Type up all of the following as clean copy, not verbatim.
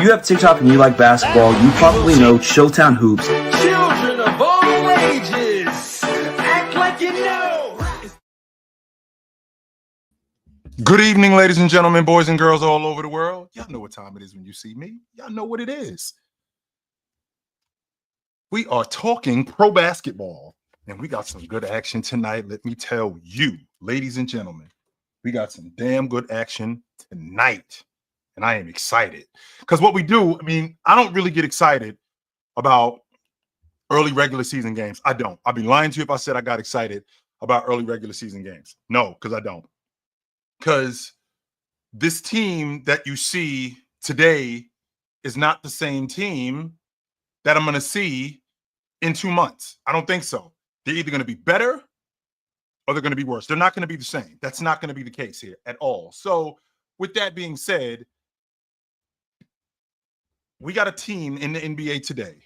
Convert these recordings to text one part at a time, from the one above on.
you have TikTok and you like basketball, you probably know Showtown Hoops. Children of all ages, act like you know. Good evening, ladies and gentlemen, boys and girls all over the world. Y'all know what time it is when you see me. Y'all know what it is. We are talking pro basketball, and we got some good action tonight. Let me tell you, ladies and gentlemen, we got some damn good action tonight, and I am excited. Because what we do, I don't really get excited about early regular season games. I don't. I'd be lying to you if I said I got excited about early regular season games. No, because I don't. Because this team that you see today is not the same team that I'm going to see in 2 months. I don't think so. They're either going to be better or they're going to be worse. They're not going to be the same. That's not going to be the case here at all. So with that being said, we got a team in the NBA today,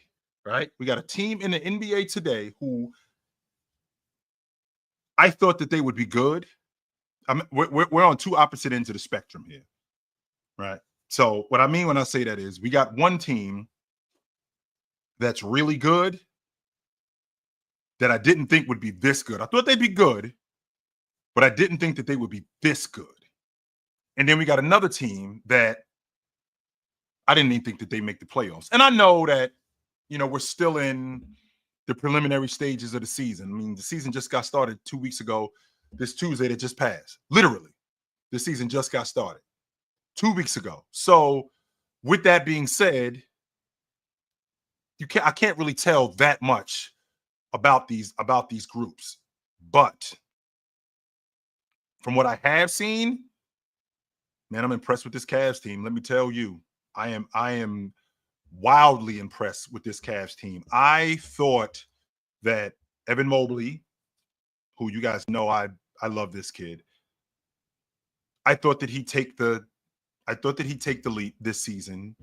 right? We got a team in the NBA today who I thought that they would be good. We're on two opposite ends of the spectrum here, right? So what I mean when I say that is we got one team that's really good that I didn't think would be this good. I thought they'd be good, but I didn't think that they would be this good. And then we got another team that I didn't even think that they make the playoffs. And I know that, we're still in the preliminary stages of the season. The season just got started 2 weeks ago. This Tuesday that just passed. Literally, the season just got started 2 weeks ago. So with that being said, I can't really tell that much about these groups. But from what I have seen, man, I'm impressed with this Cavs team. Let me tell you, I am wildly impressed with this Cavs team. I thought that Evan Mobley, who you guys know I love this kid. I thought that he'd take the leap this season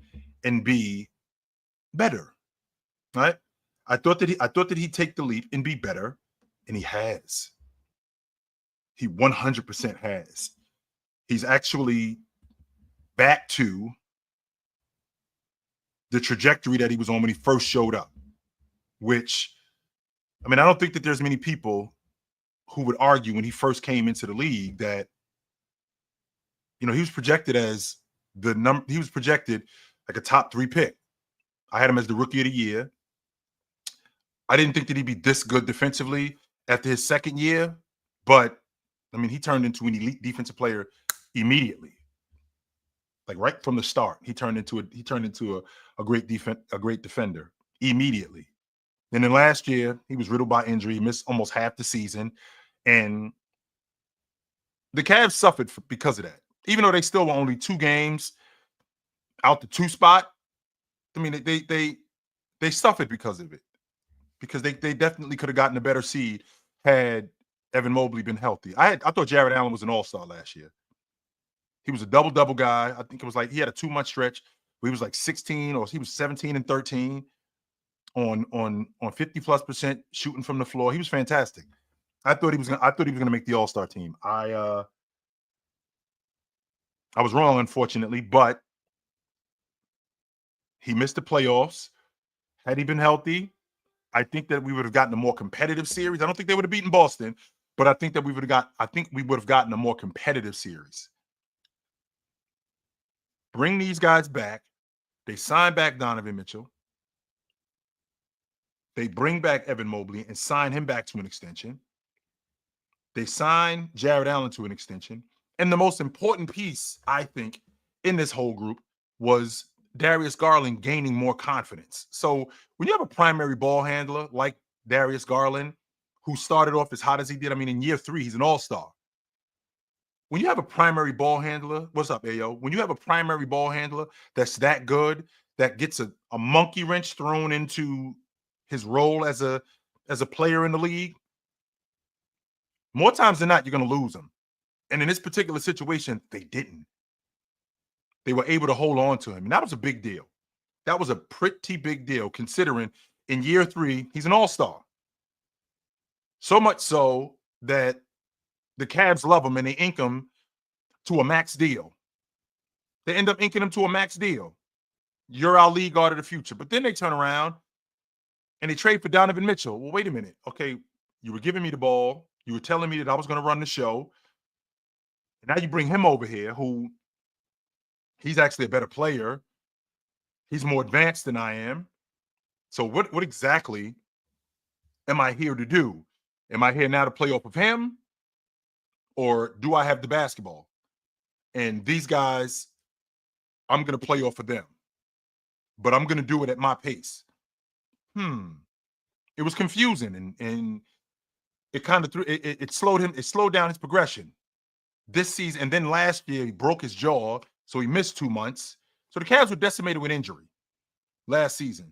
and be better. Right? I thought that he'd take the leap and be better, and he has. He 100% has. He's actually back to the trajectory that he was on when he first showed up, which, I don't think that there's many people who would argue when he first came into the league that, he was projected as he was projected like a top 3 pick. I had him as the rookie of the year. I didn't think that he'd be this good defensively after his second year, but he turned into an elite defensive player immediately. Like right from the start, he turned into a great defender immediately. And then last year, he was riddled by injury. He missed almost half the season. And the Cavs suffered because of that. Even though they still were only 2 games out the 2 spot, they suffered because of it. Because they definitely could have gotten a better seed had Evan Mobley been healthy. I thought Jared Allen was an all-star last year. He was a double-double guy. I think it was like he had a 2-month stretch where he was like 16 or he was 17 and 13 on 50+% shooting from the floor. He was fantastic. I thought he was gonna make the all-star team. I was wrong, unfortunately, but he missed the playoffs. Had he been healthy, I think that we would have gotten a more competitive series. I don't think they would have beaten Boston, but I think we would have gotten a more competitive series. Bring these guys back. They sign back Donovan Mitchell. They bring back Evan Mobley and sign him back to an extension. They sign Jared Allen to an extension. And the most important piece, I think, in this whole group was Darius Garland gaining more confidence. So when you have a primary ball handler like Darius Garland, who started off as hot as he did, in year 3, he's an all-star. When you have a primary ball handler, what's up, Ayo? When you have a primary ball handler that's that good, that gets a monkey wrench thrown into his role as a player in the league, more times than not, you're going to lose him. And in this particular situation, they didn't. They were able to hold on to him. And that was a big deal. That was a pretty big deal considering in year 3, he's an all-star. So much so that the Cavs love him and they ink him to a max deal. They end up inking him to a max deal. You're our lead guard of the future. But then they turn around and they trade for Donovan Mitchell. Well, wait a minute. Okay, you were giving me the ball. You were telling me that I was going to run the show. And now you bring him over here, who he's actually a better player. He's more advanced than I am. So what exactly am I here to do? Am I here now to play off of him? Or do I have the basketball? And these guys, I'm going to play off of them. But I'm going to do it at my pace. It was confusing, and it kind of threw it slowed him. It slowed down his progression this season. And then last year he broke his jaw, so he missed 2 months. So the Cavs were decimated with injury last season.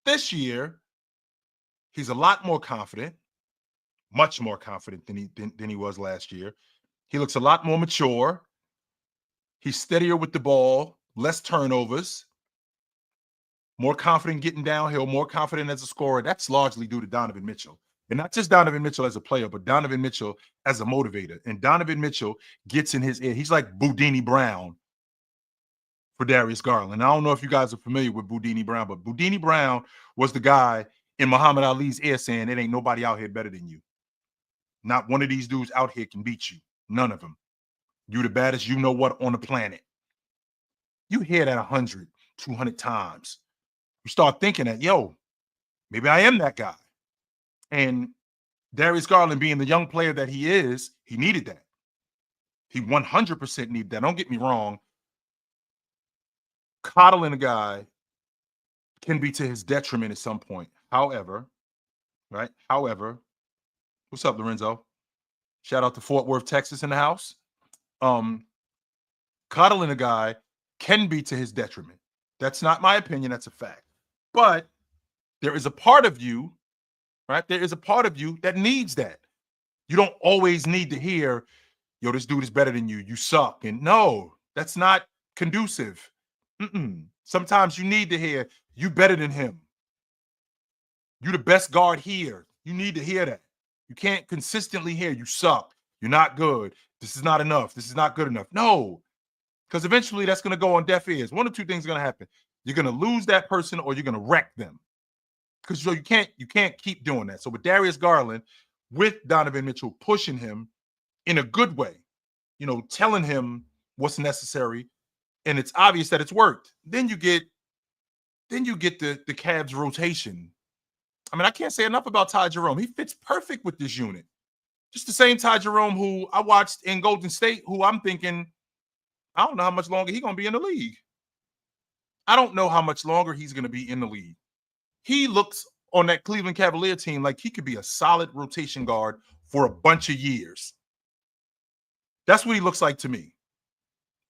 This year, he's a lot more confident, much more confident than he was last year. He looks a lot more mature. He's steadier with the ball, less turnovers, more confident getting downhill, more confident as a scorer. That's largely due to Donovan Mitchell. And not just Donovan Mitchell as a player, but Donovan Mitchell as a motivator. And Donovan Mitchell gets in his ear. He's like Boudini Brown for Darius Garland. I don't know if you guys are familiar with Boudini Brown, but Boudini Brown was the guy in Muhammad Ali's ear saying, "It ain't nobody out here better than you. Not one of these dudes out here can beat you. None of them. You the baddest, you know what, on the planet." You hear that 100, 200 times. You start thinking that, yo, maybe I am that guy. And Darius Garland, being the young player that he is, he needed that. He 100% needed that. Don't get me wrong. Coddling a guy can be to his detriment at some point. However, right? However, what's up, Lorenzo? Shout out to Fort Worth, Texas in the house. Coddling a guy can be to his detriment. That's not my opinion. That's a fact. But there is a part of you, right? There is a part of you that needs that. You don't always need to hear, yo, this dude is better than you. You suck. And no, that's not conducive. Sometimes you need to hear, you better than him. You the best guard here. You need to hear that. You can't consistently hear, you suck. You're not good. This is not enough. This is not good enough. No, because eventually that's going to go on deaf ears. One of two things are going to happen. You're going to lose that person or you're going to wreck them. Because so you can't keep doing that. So with Darius Garland, with Donovan Mitchell pushing him in a good way, telling him what's necessary, and it's obvious that it's worked. Then you get the Cavs rotation. I mean, I can't say enough about Ty Jerome. He fits perfect with this unit. Just the same Ty Jerome who I watched in Golden State, who I'm thinking, I don't know how much longer he's going to be in the league. I don't know how much longer he's going to be in the league. He looks on that Cleveland Cavalier team like he could be a solid rotation guard for a bunch of years. That's what he looks like to me.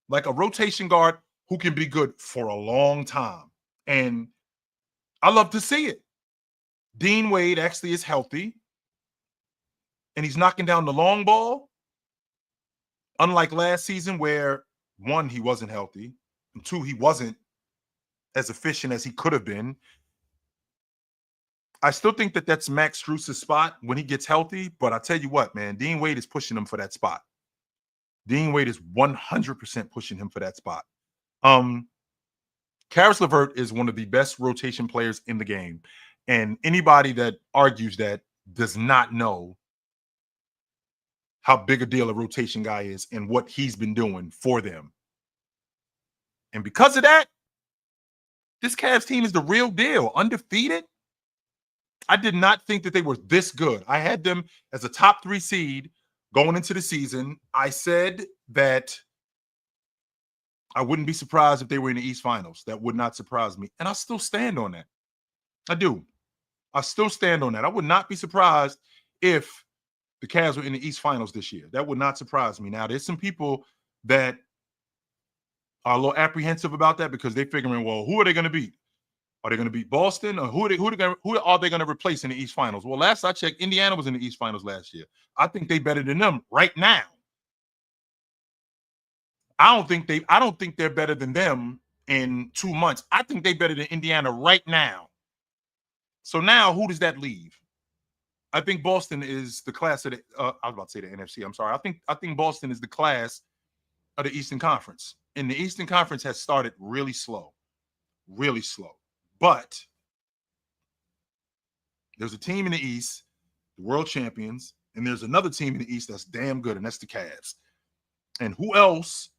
Like a rotation guard who can be good for a long time. And I love to see it. Dean Wade actually is healthy. And he's knocking down the long ball. Unlike last season where, one, he wasn't healthy. And two, he wasn't as efficient as he could have been. I still think that that's Max Strus's spot when he gets healthy. But I tell you what, man, Dean Wade is pushing him for that spot. Dean Wade is 100% pushing him for that spot. Karis LeVert is one of the best rotation players in the game. And anybody that argues that does not know how big a deal a rotation guy is and what he's been doing for them. And because of that, this Cavs team is the real deal. Undefeated. I did not think that they were this good. I had them as a top 3 seed going into the season. I said that I wouldn't be surprised if they were in the East Finals. That would not surprise me. And I still stand on that. I do. I still stand on that. I would not be surprised if the Cavs were in the East Finals this year. That would not surprise me. Now, there's some people that are a little apprehensive about that because they're figuring, well, who are they going to beat? Are they going to beat Boston? Or who are they going to replace in the East Finals? Well, last I checked, Indiana was in the East Finals last year. I think they better than them right now. I don't think they're better than them in 2 months. I think they're better than Indiana right now. So now who does that leave? I think Boston is the class of the I was about to say the NFC. I'm sorry. I think Boston is the class of the Eastern Conference. And the Eastern Conference has started really slow. really slow. But there's a team in the East, the world champions, and there's another team in the East that's damn good, and that's the Cavs. And who else,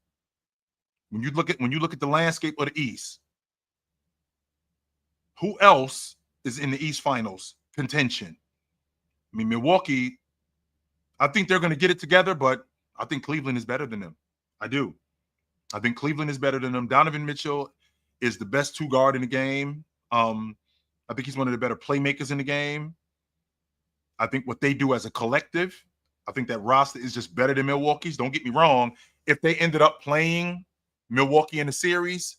when you look at the landscape of the East, who else is in the East Finals contention? I mean, Milwaukee, I think they're going to get it together, but I think Cleveland is better than them. I do. I think Cleveland is better than them. Donovan Mitchell is the best two guard in the game. I think he's one of the better playmakers in the game. I think what they do as a collective, I think that roster is just better than Milwaukee's. Don't get me wrong. If they ended up playing Milwaukee in the series,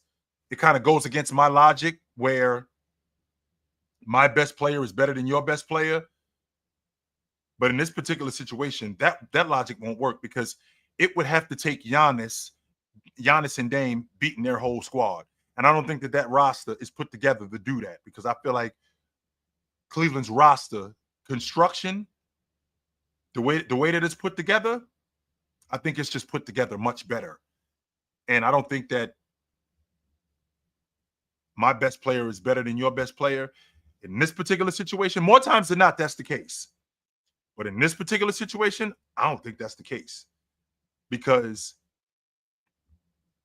it kind of goes against my logic where my best player is better than your best player. But in this particular situation, that logic won't work because it would have to take Giannis and Dame beating their whole squad. And I don't think that roster is put together to do that because I feel like Cleveland's roster construction, the way that it's put together, I think it's just put together much better. And I don't think that my best player is better than your best player. In this particular situation, more times than not, that's the case. But in this particular situation, I don't think that's the case because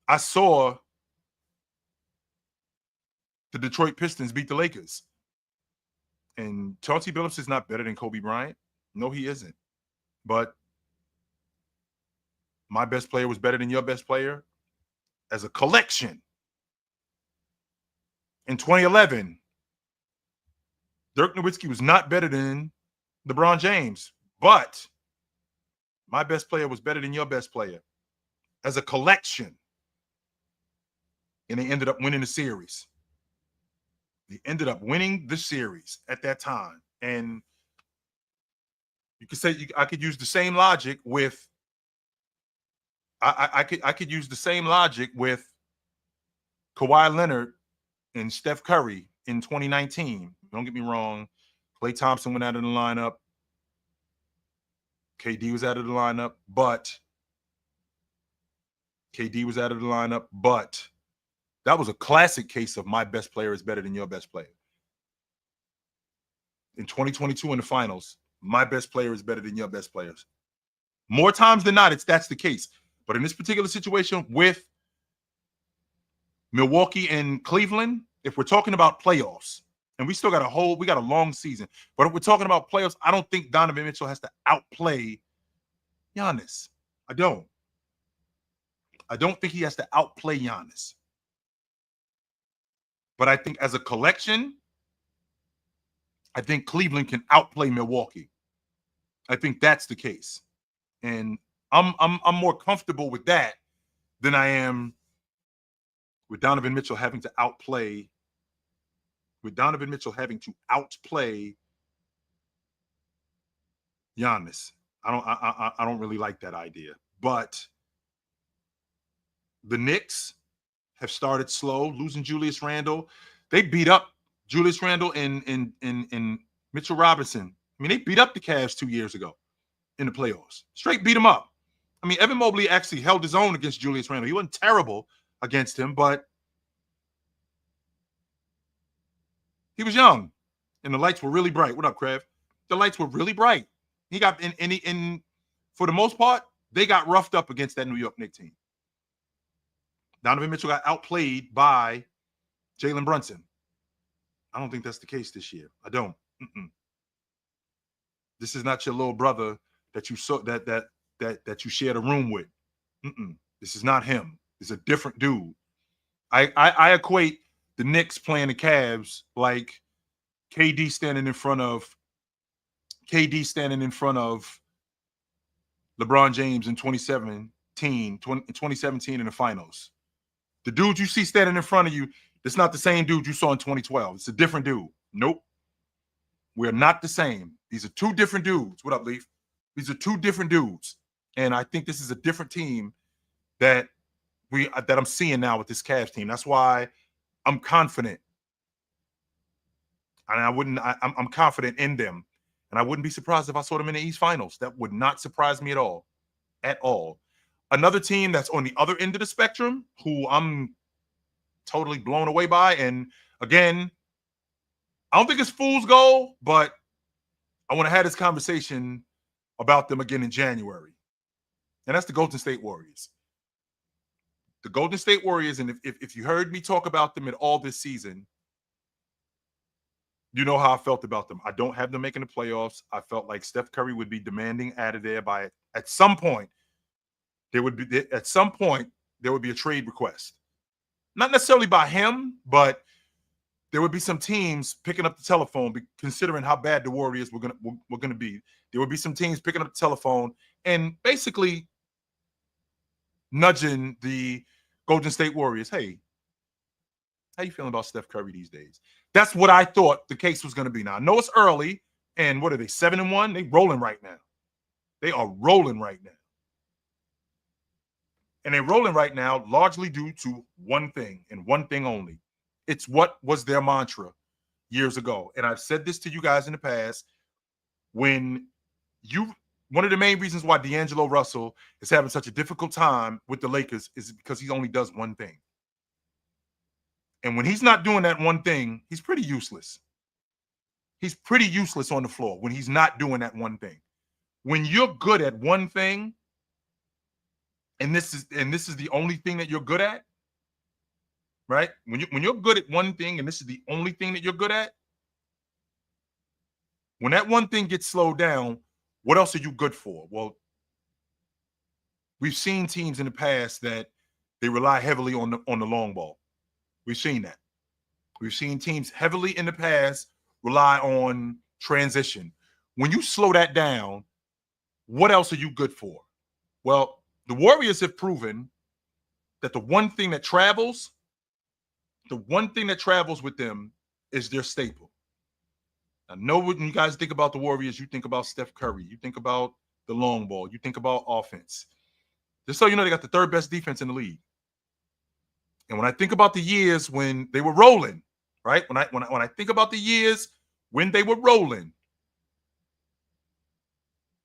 I saw the Detroit Pistons beat the Lakers. And Chauncey Billups is not better than Kobe Bryant. No, he isn't. But my best player was better than your best player as a collection. In 2011, Dirk Nowitzki was not better than LeBron James, but my best player was better than your best player as a collection. And they ended up winning the series. They ended up winning the series at that time. And you could say I could use the same logic with I could use the same logic with Kawhi Leonard and Steph Curry in 2019. Don't get me wrong. Klay Thompson went out of the lineup. KD was out of the lineup, but that was a classic case of my best player is better than your best player. In 2022 in the finals, my best player is better than your best players. More times than not, that's the case. But in this particular situation with Milwaukee and Cleveland, if we're talking about playoffs, and we still got a long season, but if we're talking about playoffs, I don't think Donovan Mitchell has to outplay Giannis. I don't think he has to outplay Giannis. But I think as a collection, I think Cleveland can outplay Milwaukee. I think that's the case. And I'm more comfortable with that than I am with Donovan Mitchell having to outplay Giannis. I don't really like that idea. But the Knicks have started slow, losing Julius Randle. They beat up Julius Randle and Mitchell Robinson. I mean, they beat up the Cavs 2 years ago in the playoffs. Straight beat them up. I mean, Evan Mobley actually held his own against Julius Randle. He wasn't terrible against him, but he was young, and the lights were really bright. What up, Krev? The lights were really bright. He got in for the most part, they got roughed up against that New York Knicks team. Donovan Mitchell got outplayed by Jalen Brunson. I don't think that's the case this year. I don't. This is not your little brother that you saw that you shared a room with. This is not him. It's a different dude. I equate the Knicks playing the Cavs like KD standing in front of LeBron James in 2017 in the finals. The dude you see standing in front of you, that's not the same dude you saw in 2012. It's a different dude. Nope. We're not the same. These are two different dudes. What up, Leaf? These are two different dudes. And I think this is a different team that I'm seeing now with this Cavs team. That's why I'm confident. And I'm confident in them. And I wouldn't be surprised if I saw them in the East Finals. That would not surprise me at all. At all. Another team that's on the other end of the spectrum, who I'm totally blown away by. And again, I don't think it's fool's gold, but I want to have this conversation about them again in January. And that's the Golden State Warriors. The Golden State Warriors, and if you heard me talk about them at all this season, you know how I felt about them. I don't have them making the playoffs. I felt like Steph Curry would be demanding out of there by at some point. There would be a trade request. Not necessarily by him, but there would be some teams picking up the telephone, considering how bad the Warriors were gonna be. There would be some teams picking up the telephone and basically nudging the Golden State Warriors. Hey, how you feeling about Steph Curry these days? That's what I thought the case was going to be. Now, I know it's early, and what are they, 7-1? They rolling right now. They are rolling right now. And they're rolling right now largely due to one thing and one thing only. It's what was their mantra years ago. And I've said this to you guys in the past. One of the main reasons why D'Angelo Russell is having such a difficult time with the Lakers is because he only does one thing. And when he's not doing that one thing, he's pretty useless. He's pretty useless on the floor when he's not doing that one thing. When you're good at one thing, and this is the only thing that you're good at, right? When you're good at one thing and this is the only thing that you're good at, when that one thing gets slowed down, what else are you good for? Well, we've seen teams in the past that they rely heavily on the long ball. We've seen that. We've seen teams heavily in the past rely on transition. When you slow that down, what else are you good for? Well, the Warriors have proven that the one thing that travels with them is their staple. I know when you guys think about the Warriors, you think about Steph Curry, you think about the long ball, you think about offense. Just so you know, they got the third best defense in the league. And when I think about the years when they were rolling, right? When I think about the years when they were rolling,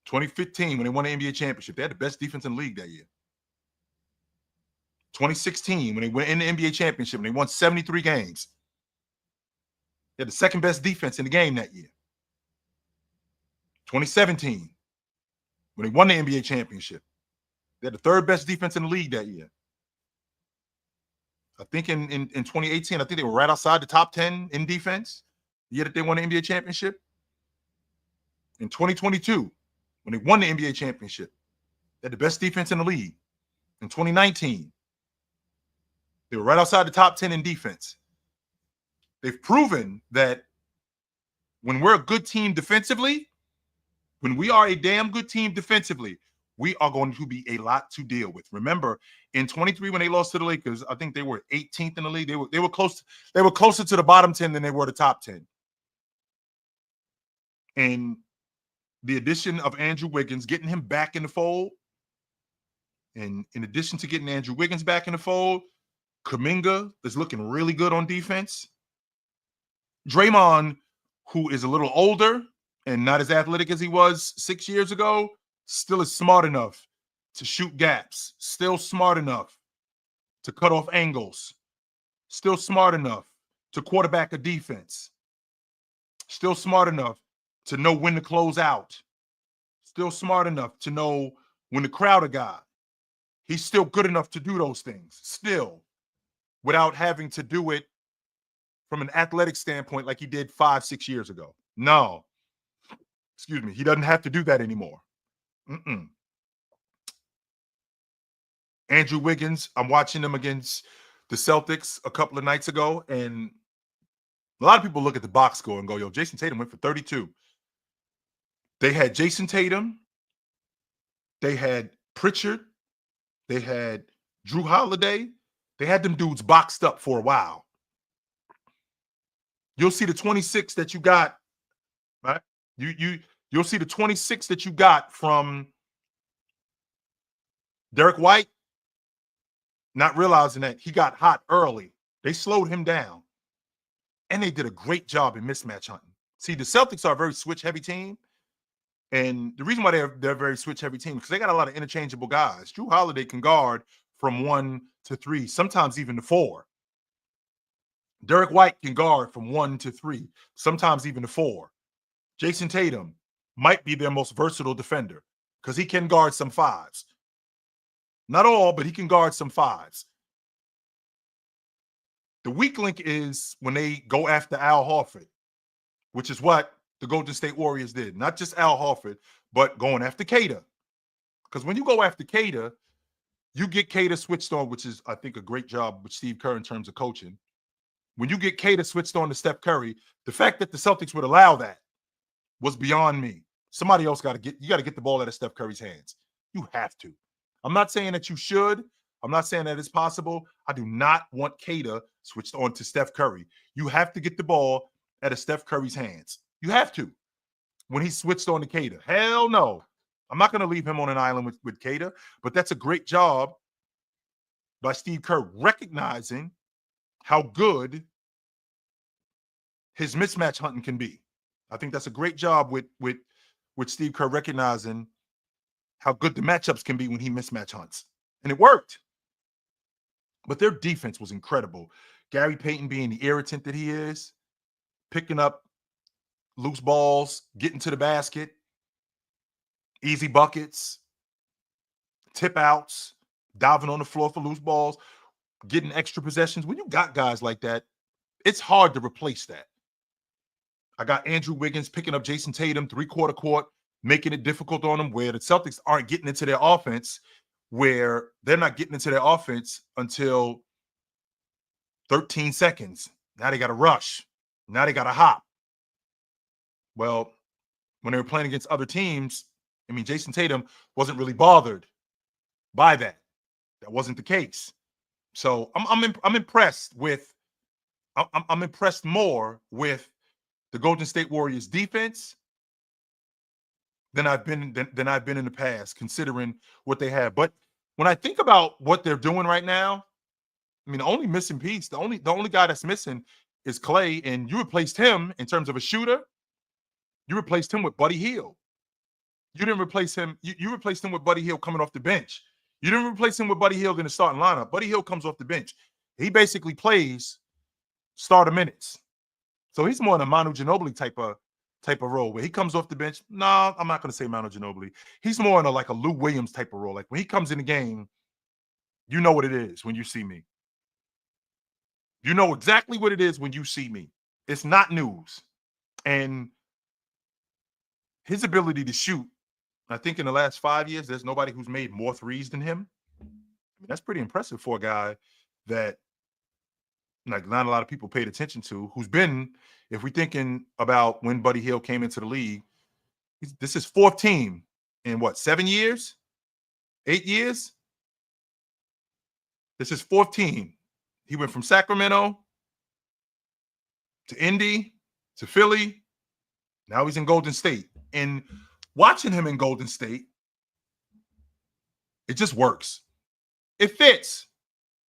2015 when they won the NBA championship, they had the best defense in the league that year. 2016 when they went in the NBA championship and they won 73 games, they had the second best defense in the game that year. 2017 when they won the NBA championship, they had the third best defense in the league that year. I think in 2018, I think they were right outside the top 10 in defense the year that they won the NBA championship. In 2022, when they won the NBA championship, they had the best defense in the league. In 2019, they were right outside the top 10 in defense. They've proven that when we're a good team defensively, when we are a damn good team defensively, we are going to be a lot to deal with. Remember, in 23 when they lost to the Lakers, I think they were 18th in the league. They were closer to the bottom 10 than they were the top 10. And the addition of Andrew Wiggins, getting him back in the fold, and in addition to getting Andrew Wiggins back in the fold, Kuminga is looking really good on defense. Draymond, who is a little older and not as athletic as he was 6 years ago, still is smart enough to shoot gaps, still smart enough to cut off angles, still smart enough to quarterback a defense, still smart enough to know when to close out, still smart enough to know when to crowd a guy. He's still good enough to do those things, still, without having to do it from an athletic standpoint like he did 5-6 years ago. No. Excuse me. He doesn't have to do that anymore. Andrew Wiggins, I'm watching him against the Celtics a couple of nights ago, and a lot of people look at the box score and go, yo, Jason Tatum went for 32. They had Jason Tatum, they had Pritchard, they had Drew Holiday. They had them dudes boxed up for a while. You'll see the 26 that you got, right? You'll see the 26 that you got from Derek White, not realizing that he got hot early. They slowed him down. And they did a great job in mismatch hunting. See, the Celtics are a very switch-heavy team. And the reason why they're a very switch-heavy team is because they got a lot of interchangeable guys. Drew Holiday can guard from 1 to 3, sometimes even to 4. Derek White can guard from 1 to 3, sometimes even to 4. Jason Tatum might be their most versatile defender because he can guard some 5s. Not all, but he can guard some 5s. The weak link is when they go after Al Horford, which is what the Golden State Warriors did. Not just Al Horford, but going after Cater. Because when you go after Cater, you get Cater switched on, which is, I think, a great job with Steve Kerr in terms of coaching. When you get Cater switched on to Steph Curry, the fact that the Celtics would allow that was beyond me. Somebody else got to get the ball out of Steph Curry's hands. You have to. I'm not saying that you should. I'm not saying that it's possible. I do not want Cater switched on to Steph Curry. You have to get the ball out of Steph Curry's hands. You have to. When he switched on to Cater. Hell no. I'm not going to leave him on an island with Cater, but that's a great job by Steve Kerr recognizing how good his mismatch hunting can be. I think that's a great job with Steve Kerr recognizing how good the matchups can be when he mismatch hunts. And it worked. But their defense was incredible. Gary Payton being the irritant that he is, picking up loose balls, getting to the basket, easy buckets, tip outs, diving on the floor for loose balls, getting extra possessions. When you got guys like that, it's hard to replace that. I got Andrew Wiggins picking up Jason Tatum, 3/4 court, making it difficult on them, where the Celtics aren't getting into their offense, where they're not getting into their offense until 13 seconds. Now they got to rush. Now they got to hop. Well, when they were playing against other teams, I mean, Jason Tatum wasn't really bothered by that. That wasn't the case. So I'm impressed with. I'm impressed more with the Golden State Warriors defense than I've been in the past, considering what they have. But when I think about what they're doing right now, I mean, the only missing piece, the only guy that's missing is Clay, and you replaced him in terms of a shooter. You replaced him with Buddy Hield. You didn't replace him. You replaced him with Buddy Hield coming off the bench. You didn't replace him with Buddy Hield in the starting lineup. Buddy Hield comes off the bench. He basically plays starter minutes. So he's more in a Manu Ginobili type of role where he comes off the bench. No, I'm not going to say Manu Ginobili. He's more in a Lou Williams type of role. Like when he comes in the game, you know what it is when you see me. You know exactly what it is when you see me. It's not news. And his ability to shoot, I think in the last 5 years, there's nobody who's made more threes than him. I mean, that's pretty impressive for a guy that not a lot of people paid attention to, who's been, if we're thinking about when Buddy Hield came into the league, this is 4th team in what, 7 years? 8 years? This is 4th team. He went from Sacramento to Indy to Philly. Now he's in Golden State. And watching him in Golden State, it just works. It fits.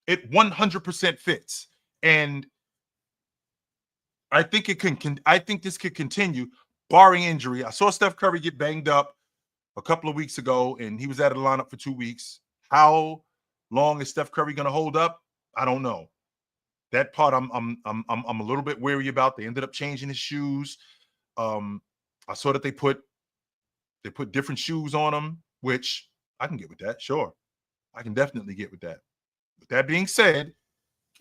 It 100% fits. And I think I think this could continue, barring injury. I saw Steph Curry get banged up a couple of weeks ago, and he was out of the lineup for 2 weeks. How long is Steph Curry going to hold up? I don't know. That part I'm a little bit wary about. They ended up changing his shoes. I saw that they put different shoes on him, which I can get with that. Sure, I can definitely get with that. With that being said,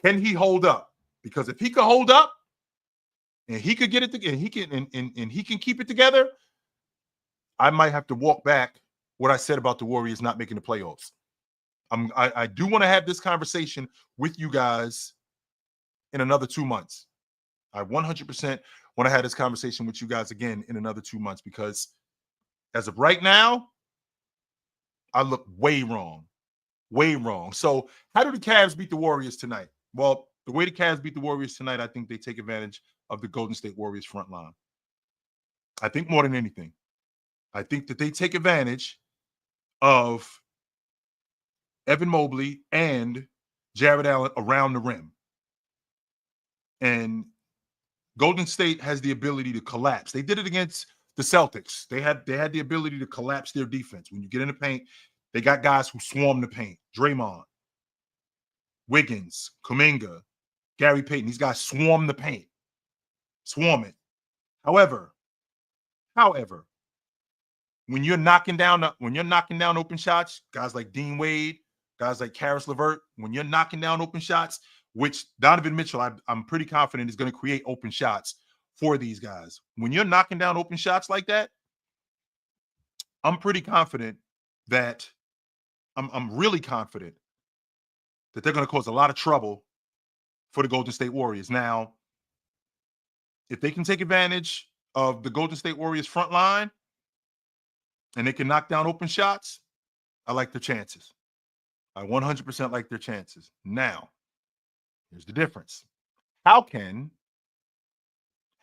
can he hold up? Because if he could hold up and he could get it together, and he can keep it together, I might have to walk back what I said about the Warriors not making the playoffs. I do want to have this conversation with you guys in another 2 months. I 100% want to have this conversation with you guys again in another 2 months, because as of right now, I look way wrong. Way wrong. So how do the Cavs beat the Warriors tonight? Well, the way the Cavs beat the Warriors tonight, I think they take advantage of the Golden State Warriors front line. I think more than anything. I think that they take advantage of Evan Mobley and Jared Allen around the rim. And Golden State has the ability to collapse. They did it against the Celtics. They had the ability to collapse their defense. When you get in the paint, they got guys who swarm the paint. Draymond, Wiggins, Kuminga, Gary Payton. These guys swarm the paint. Swarm it. However, when you're knocking down open shots, guys like Dean Wade, guys like Karis LeVert, when you're knocking down open shots, which Donovan Mitchell, I'm pretty confident is going to create open shots for these guys. When you're knocking down open shots like that, I'm pretty confident that I'm really confident that they're going to cause a lot of trouble for the Golden State Warriors. Now, if they can take advantage of the Golden State Warriors front line and they can knock down open shots, I like their chances. I 100% like their chances. Now, here's the difference. How can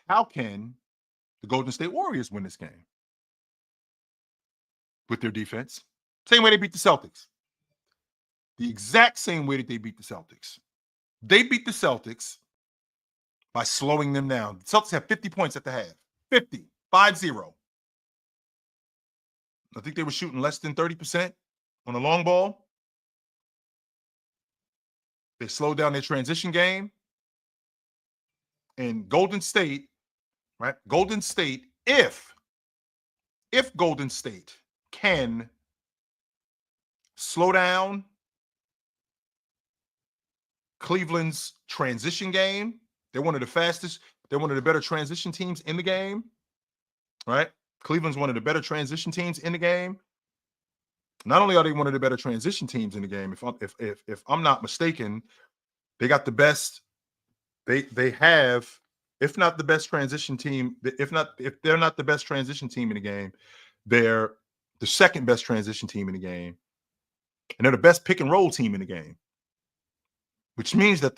the Golden State Warriors win this game? With their defense. Same way they beat the Celtics. The exact same way that they beat the Celtics. They beat the Celtics by slowing them down. The Celtics have 50 points at the half. 50. 5-0. I think they were shooting less than 30% on the long ball. They slowed down their transition game. And Golden State, right? Golden State, if Golden State can slow down Cleveland's transition game, they're one of the fastest, they're one of the better transition teams in the game, right? Cleveland's one of the better transition teams in the game. Not only are they one of the better transition teams in the game, if I'm not mistaken, they got the best. They have, if not the best transition team, if they're not the best transition team in the game, they're the second best transition team in the game, and they're the best pick and roll team in the game. Which means that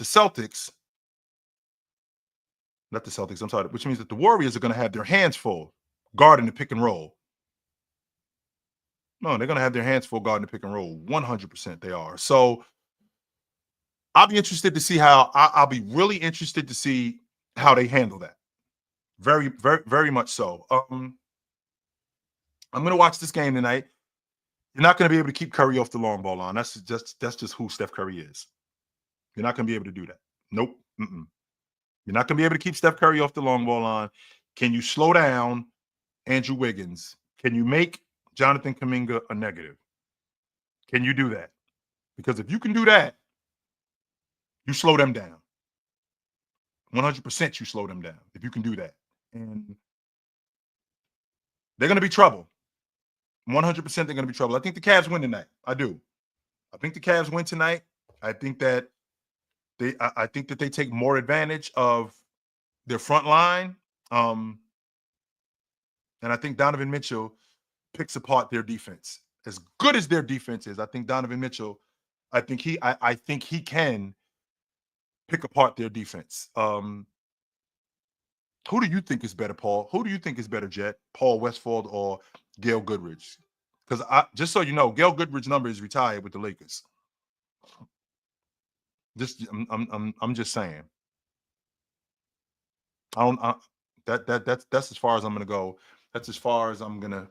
which means that the Warriors are going to have their hands full guarding the pick and roll. No, they're going to have their hands full guarding the pick and roll. 100% they are. So I'll be interested to see I'll be really interested to see how they handle that. Very, very, very much so. I'm going to watch this game tonight. You're not going to be able to keep Curry off the long ball line. That's just who Steph Curry is. You're not going to be able to do that. Nope. Mm-mm. You're not going to be able to keep Steph Curry off the long ball line. Can you slow down Andrew Wiggins? Can you make Jonathan Kuminga a negative? Can you do that? Because if you can do that, you slow them down. 100% you slow them down if you can do that. And they're going to be trouble. 100% they're going to be trouble. I think the Cavs win tonight. I do. I think the Cavs win tonight. I think that they take more advantage of their front line. And I think Donovan Mitchell picks apart their defense. As good as their defense is, I think Donovan Mitchell, I think he can pick apart their defense. Who do you think is better, Paul? Who do you think is better, Jet? Paul Westphal or Gail Goodrich? Because just so you know, Gail Goodrich's number is retired with the Lakers. I'm just saying. That's as far as I'm gonna go. That's as far as I'm gonna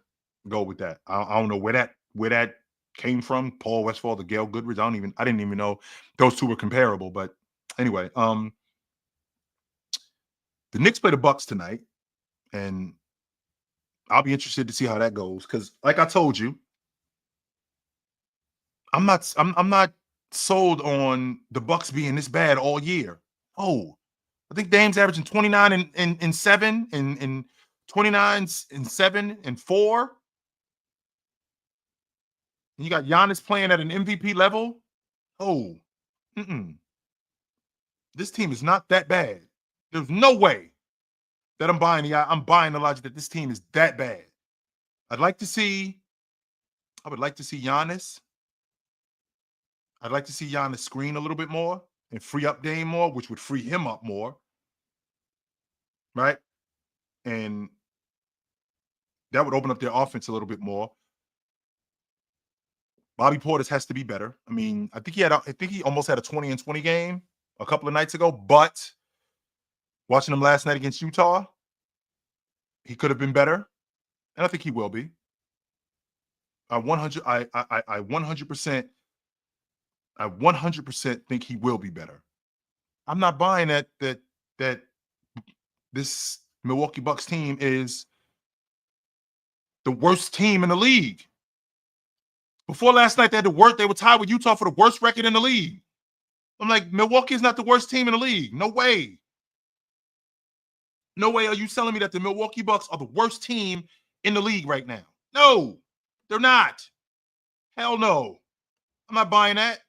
go with that. I don't know where that came from. Paul Westphal to Gail Goodrich. I didn't even know those two were comparable. But anyway, the Knicks play the Bucks tonight, and I'll be interested to see how that goes. Because, like I told you, I'm not sold on the Bucks being this bad all year. Oh, I think Dame's averaging 29 and 7 and 29 and 7 and 4. And you got Giannis playing at an MVP level. Oh, this team is not that bad. There's no way that I'm buying the logic that this team is that bad. I would like to see Giannis. I'd like to see Giannis screen a little bit more and free up Dame more, which would free him up more. Right? And that would open up their offense a little bit more. Bobby Portis has to be better. I mean, I think he almost had a 20 and 20 game a couple of nights ago, but watching him last night against Utah, he could have been better. And I think he will be. I 100% think he will be better. I'm not buying that this Milwaukee Bucks team is the worst team in the league. Before last night, they were tied with Utah for the worst record in the league. I'm like, Milwaukee is not the worst team in the league. No way. No way are you telling me that the Milwaukee Bucks are the worst team in the league right now. No, they're not. Hell no. I'm not buying that.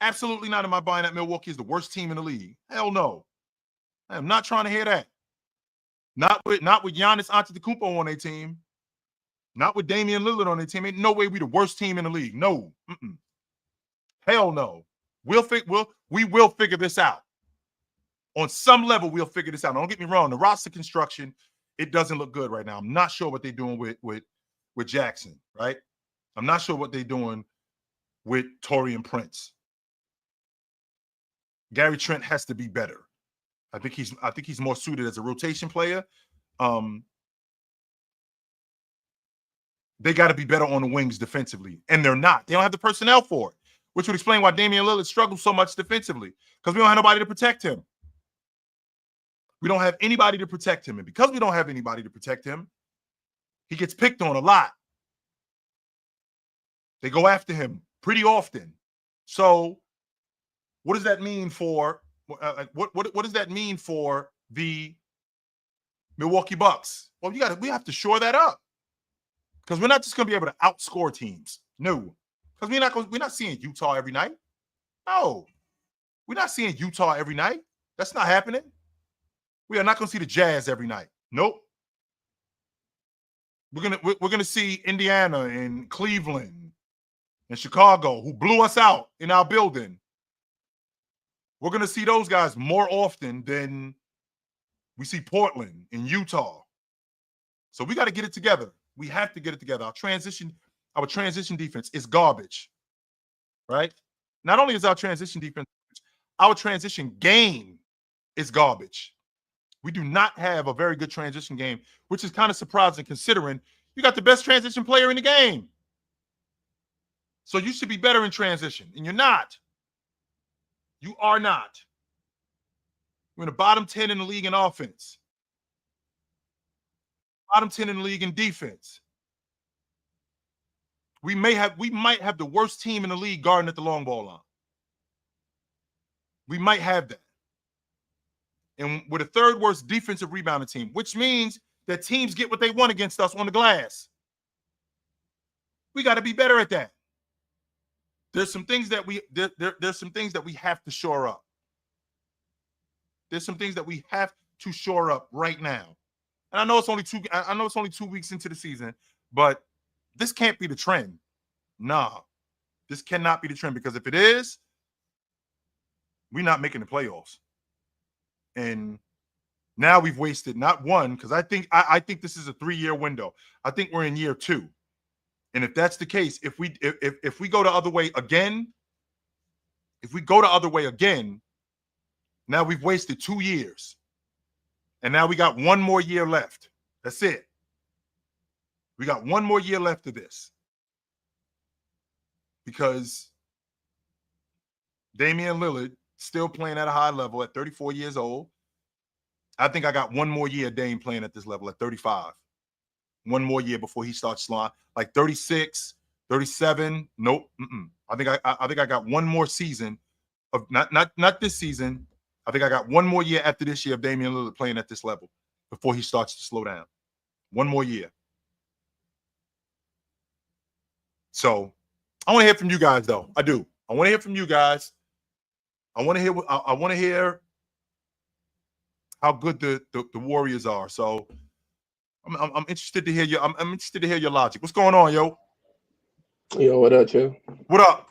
Absolutely not am I buying that Milwaukee is the worst team in the league. Hell no. I am not trying to hear that. Not with Giannis Antetokounmpo on their team. Not with Damian Lillard on their team. Ain't no way we the worst team in the league. No. Hell no. We will figure this out. On some level, we'll figure this out. Don't get me wrong. The roster construction, it doesn't look good right now. I'm not sure what they're doing with Jackson, right? I'm not sure what they're doing with Taurean Prince. Gary Trent has to be better. I think he's more suited as a rotation player. They got to be better on the wings defensively, and they're not. They don't have the personnel for it, which would explain why Damian Lillard struggles so much defensively, because we don't have nobody to protect him. We don't have anybody to protect him, and because we don't have anybody to protect him, he gets picked on a lot. They go after him pretty often. So, what does that mean for what does that mean for the Milwaukee Bucks? Well, we have to shore that up, because we're not just going to be able to outscore teams. No, because we're not seeing Utah every night. No, we're not seeing Utah every night. That's not happening. We are not going to see the Jazz every night. Nope. We're gonna see Indiana and Cleveland and Chicago, who blew us out in our building. We're gonna see those guys more often than we see Portland and Utah. So we got to get it together. We have to get it together. Our transition defense is garbage, right? Not only is our transition defense, our transition game is garbage. We do not have a very good transition game, which is kind of surprising considering you got the best transition player in the game. So you should be better in transition, and you're not. You are not. We're in the bottom 10 in the league in offense. Bottom 10 in the league in defense. We might have the worst team in the league guarding at the long ball line. We might have that. And we're the third worst defensive rebounding team, which means that teams get what they want against us on the glass. We got to be better at that. There's some things that there's some things that we have to shore up. There's some things that we have to shore up right now. And I know it's only 2 weeks into the season, but this can't be the trend. Nah, this cannot be the trend, because if it is, we're not making the playoffs. And now we've wasted not one, because I think this is a 3-year window. I think we're in year 2. And if that's the case, if we go the other way again, now we've wasted 2 years. And now we got 1 more year left. That's it. We got 1 more year left of this. Because Damian Lillard still playing at a high level at 34 years old. I think I got 1 more year of Dame playing at this level at 35. 1 more year before he starts sliding. Like 36, 37. Nope. I think I got 1 more season of not this season. I think I got 1 more year after this year of Damian Lillard playing at this level before he starts to slow down. 1 more year. So I want to hear from you guys, though. I do. I want to hear from you guys. I want to hear how good the Warriors are. So I'm interested to hear you. I'm interested to hear your logic. What's going on, yo? Yo, what up, Chill? What up?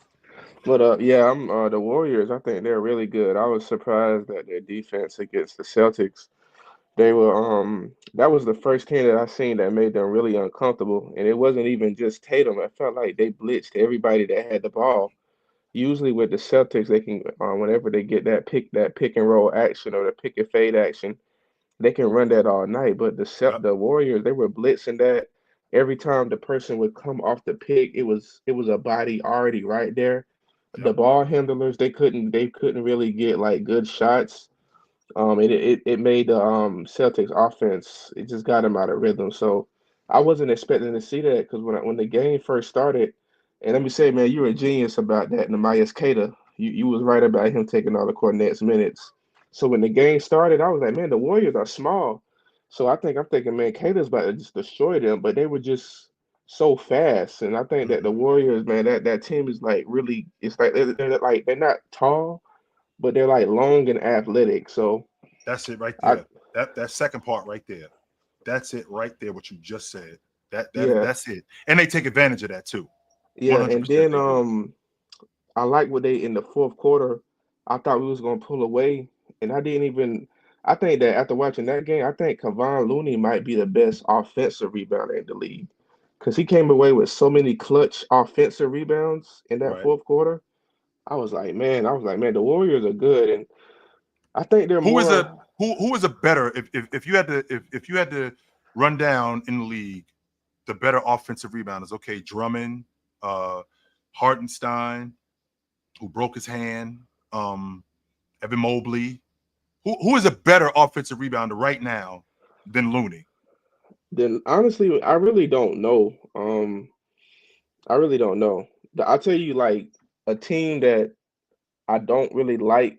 What up? Yeah, I'm the Warriors. I think they're really good. I was surprised at their defense against the Celtics. They were that was the first team that I seen that made them really uncomfortable. And it wasn't even just Tatum. I felt like they blitzed everybody that had the ball. Usually with the Celtics, they can whenever they get that pick and roll action or the pick and fade action, they can run that all night. But the Warriors, they were blitzing that every time the person would come off the pick, it was a body already right there. The Yep. ball handlers, they couldn't really get like good shots. It made the Celtics offense. It just got them out of rhythm. So I wasn't expecting to see that because when the game first started, and let me say, man, you're a genius about that, Namias Queta. You was right about him taking all the Cornet's minutes. So when the game started, I was like, man, the Warriors are small. So I'm thinking, man, Queta's about to just destroy them, but they were just so fast. And I think that the Mhm. Warriors, man, that team is like really, it's like they're not tall, but they're like long and athletic. So That's it right I there. That second part right there. That's it right there. What you just said. yeah, That's it. And they take advantage of that too. yeah, and 100% then they do. I like what they in the fourth quarter. I thought we was gonna pull away, and I didn't even. I think that after watching that game, I think Kevon Looney might be the best offensive rebounder in the league because he came away with so many clutch offensive rebounds in that Right. fourth quarter. I was like, man, the Warriors are good, and I think they're Who is a more. who is a better if you had to if you had to run down in the league the better offensive rebounders? Okay, Drummond, uh, Hartenstein, who broke his hand, Evan Mobley. Who is a better offensive rebounder right now than Looney? Then honestly, I really don't know. I really don't know. I'll tell you, like a team that I don't really like.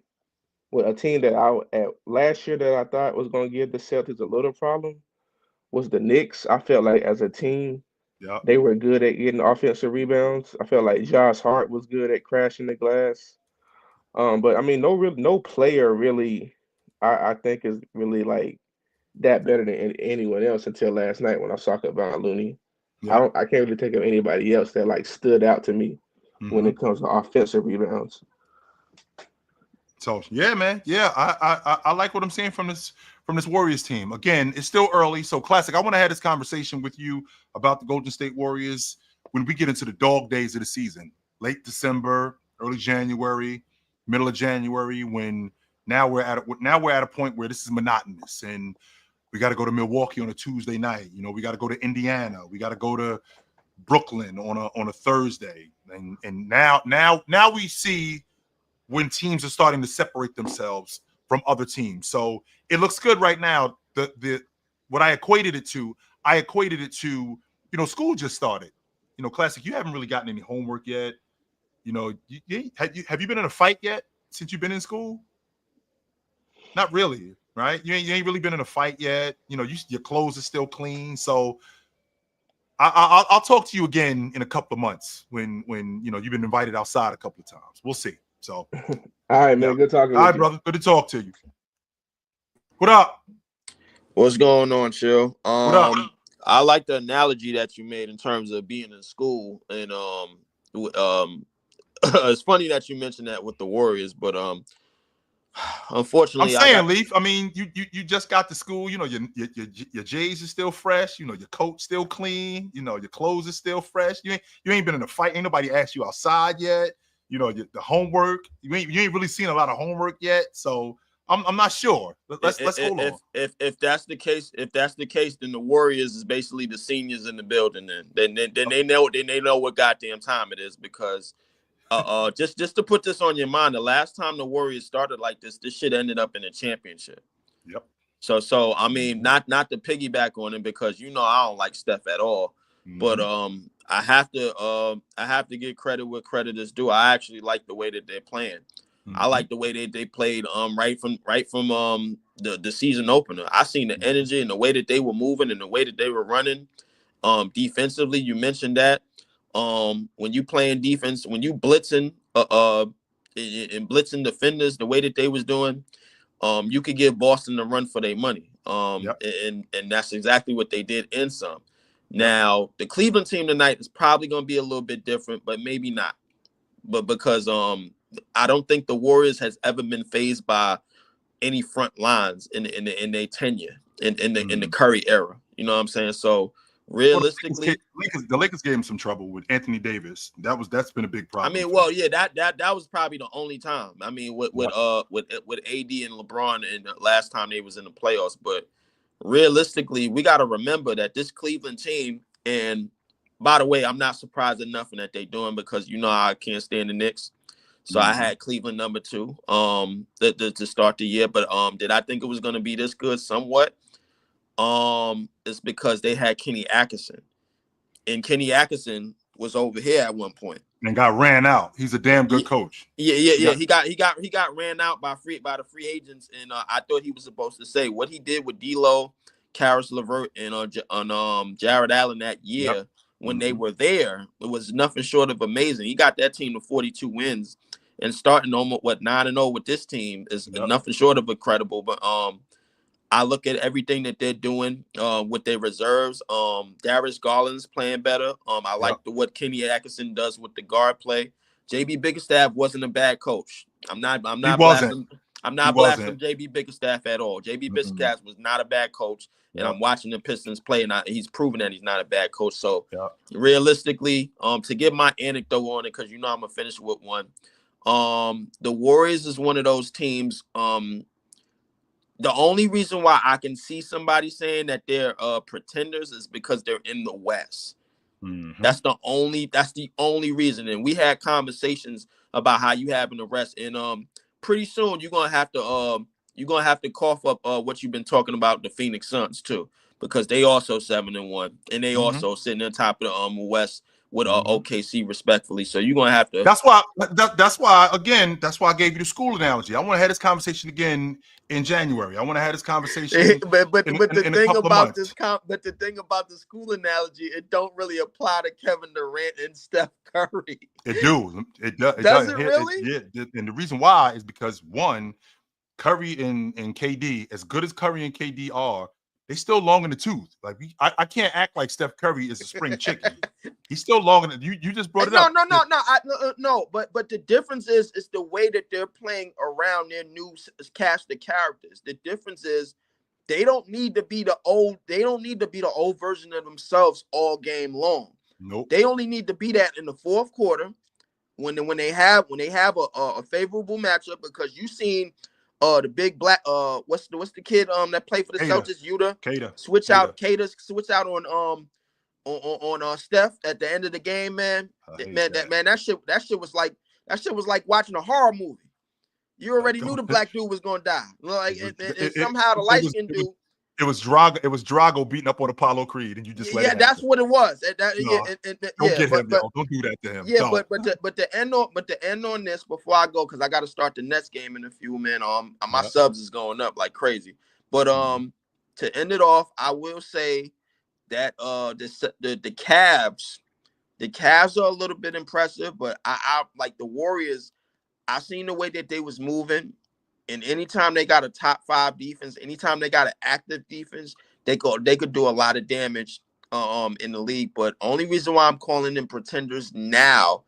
Well, a team that I at last year that I thought was going to give the Celtics a little problem was the Knicks. I felt like as a team Yeah. they were good at getting offensive rebounds. I felt like Josh Hart was good at crashing the glass. But I mean, no player really, I think is really like that better than anyone else until last night when I saw Kevon Looney. Yeah. I can't really think of anybody else that like stood out to me when Mm-hmm. it comes to offensive rebounds. So yeah, man. Yeah, I like what I'm seeing from this Warriors team. Again, it's still early. So classic. I want to have this conversation with you about the Golden State Warriors when we get into the dog days of the season. Late December, early January, middle of January, when now we're at a point where this is monotonous and we got to go to Milwaukee on a Tuesday night. You know, we got to go to Indiana. We got to go to Brooklyn on a Thursday. And now we see when teams are starting to separate themselves from other teams. So it looks good right now. The what I equated it to, school just started. Classic, you haven't really gotten any homework yet. Have you been in a fight yet since you've been in school? Not really, right? You ain't really been in a fight yet. Your clothes are still clean. So I'll talk to you again in a couple of months when you've been invited outside a couple of times. We'll see. So All right, yeah. man. Good talking All with right, you. brother. Good to talk to you. What up? What's going on, Chill? What up? I like the analogy that you made in terms of being in school, and it's funny that you mentioned that with the Warriors, but I'm unfortunately, I saying, got Leaf. I mean, you just got to school. Your J's is still fresh. Your coat still clean. Your clothes is still fresh. You ain't been in a fight. Ain't nobody asked you outside yet. The homework. You ain't really seen a lot of homework yet. So I'm not sure. Let's hold on. if that's the case, then the Warriors is basically the seniors in the building. Then they know what goddamn time it is because just to put this on your mind, the last time the Warriors started like this shit ended up in a championship. Yep. So I mean, not to piggyback on it because I don't like Steph at all, but Mm-hmm. I have to give credit where credit is due. I actually like the way that they're playing. I Mm-hmm. like the way they played right from the season opener. I seen the energy and the way that they were moving and the way that they were running. Defensively, you mentioned that. When you playing defense, when you blitzing and blitzing defenders the way that they was doing, you could give Boston a run for their money. Yep. And that's exactly what they did in some. Yep. Now, the Cleveland team tonight is probably going to be a little bit different, but maybe not. But because I don't think the Warriors has ever been phased by any front lines in their tenure in the Curry era. You know what I'm saying? So Well, realistically, the Lakers gave him some trouble with Anthony Davis. That's been a big I problem mean, for well, them. yeah, that was probably the only time. I mean, with Yep. AD and LeBron and the last time they was in the playoffs, but realistically, we got to remember that this Cleveland team, and by the way, I'm not surprised at nothing that they're doing because I can't stand the Knicks. So I had Cleveland number 2 to start the year. But did I think it was going to be this good? Somewhat. It's because they had Kenny Atkinson, and Kenny Atkinson was over here at one point and got ran out. He's a damn good coach. Yeah. He got ran out by the free agents, and I thought he was supposed to say what he did with D'Lo, Karis LeVert, and Jared Allen that year when they were there. It was nothing short of amazing. He got that team to 42 wins, and starting almost 9-0 with this team is nothing short of incredible. But I look at everything that they're doing with their reserves. Darius Garland's playing better. I like what Kenny Atkinson does with the guard play. JB Bickerstaff wasn't a bad coach. I'm not blasting JB Bickerstaff at all. JB Bickerstaff was not a bad coach, and I'm watching the Pistons play, and he's proven that he's not a bad coach. So realistically, to give my anecdote on it, because I'm gonna finish with one. The Warriors is one of those teams. The only reason why I can see somebody saying that they're pretenders is because they're in the West. That's the only reason. And we had conversations about how you having the rest. And pretty soon you're gonna have to cough up what you've been talking about, the Phoenix Suns too, because they also 7-1, and they also sitting on top of the West with OKC respectfully. So you're gonna have to. That's why I gave you the school analogy. I want to have this conversation again in January. I want to have this conversation. but the thing about the school analogy, it don't really apply to Kevin Durant and Steph Curry. It do. It does. Does it really? And the reason why is because one, Curry and KD, as good as Curry and KD are, they still long in the tooth. Like I can't act like Steph Curry is a spring chicken. He's still long in the. You just brought it up. No. But the difference is the way that they're playing around their new cast of characters. The difference is they don't need to be the old version of themselves all game long. Nope. They only need to be that in the fourth quarter when they have a favorable matchup, because you seen. The big black what's the kid that played for the Celtics, Yuta. Switch out on Steph at the end of the game, man. That shit was like watching a horror movie. You already knew the black dude was gonna die. Like and somehow the light skin dude. It was Drago beating up on Apollo Creed, and you just let it that's happen. what it was. Don't do that to him. Yeah, but to end on this before I go, because I got to start the Nets game in a few minutes. My subs is going up like crazy. But to end it off, I will say that the Cavs are a little bit impressive, but I like the Warriors. I seen the way that they was moving. And anytime they got a top 5 defense, anytime they got an active defense, they could do a lot of damage in the league. But only reason why I'm calling them pretenders now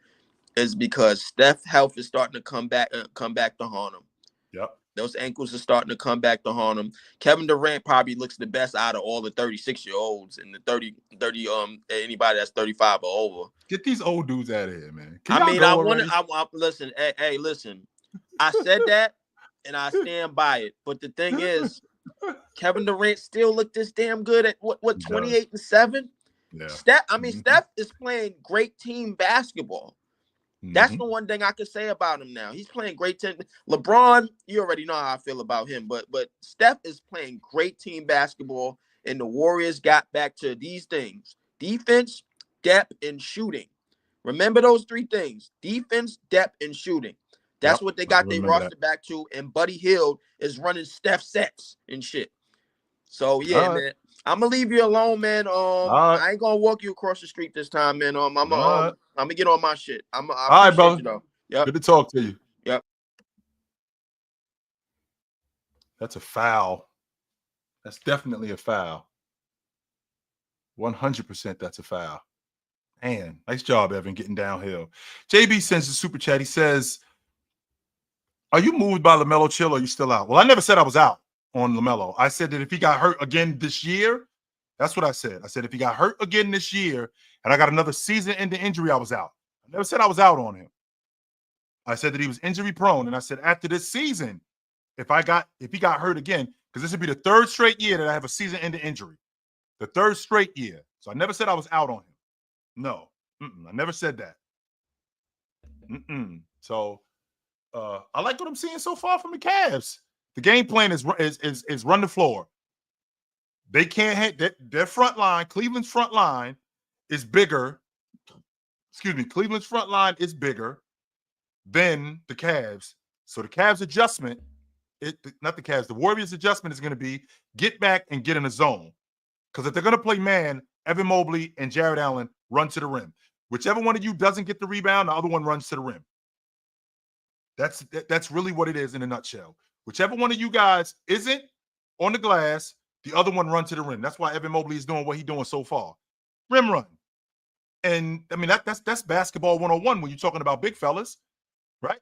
is because Steph's health is starting to come back to haunt him. Yep. Those ankles are starting to come back to haunt him. Kevin Durant probably looks the best out of all the 36-year-olds and the 30 anybody that's 35 or over. Get these old dudes out of here, man. Listen. Hey, listen. I said that. And I stand by it. But the thing is, Kevin Durant still looked this damn good at what 28-7? Yeah. Steph is playing great team basketball. That's the one thing I can say about him now. He's playing great team. LeBron, you already know how I feel about him, but Steph is playing great team basketball, and the Warriors got back to these things: defense, depth, and shooting. Remember those 3 things: defense, depth, and shooting. That's what they got their roster back to, and Buddy Hield is running Steph sets and shit. So man, I'm gonna leave you alone, man. I ain't gonna walk you across the street this time, man. I'm gonna get on my shit. I appreciate brother. you though. Yep. Good to talk to you. Yep. That's a foul. That's definitely a foul. 100% that's a foul. Man, nice job, Evan, getting downhill. JB sends a super chat. He says, are you moved by LaMelo Chill, or are you still out? Well, I never said I was out on LaMelo. I said that if he got hurt again this year, that's what I said. I said if he got hurt again this year and I got another season-ending injury, I was out. I never said I was out on him. I said that he was injury-prone, and I said after this season, if he got hurt again, because this would be the 3rd straight year that I have a season-ending injury. The 3rd straight year. So I never said I was out on him. No. I never said that. So I like what I'm seeing so far from the Cavs. The game plan is run the floor. They can't hit their front line. Cleveland's front line is bigger. Excuse me. Cleveland's front line is bigger than the Cavs. So the Cavs adjustment, not the Cavs, the Warriors adjustment is going to be get back and get in a zone. Because if they're going to play man, Evan Mobley and Jared Allen run to the rim. Whichever one of you doesn't get the rebound, the other one runs to the rim. That's really what it is in a nutshell. Whichever one of you guys isn't on the glass, the other one runs to the rim. That's why Evan Mobley is doing what he's doing so far. Rim run. And I mean that's basketball 101 when you're talking about big fellas, right?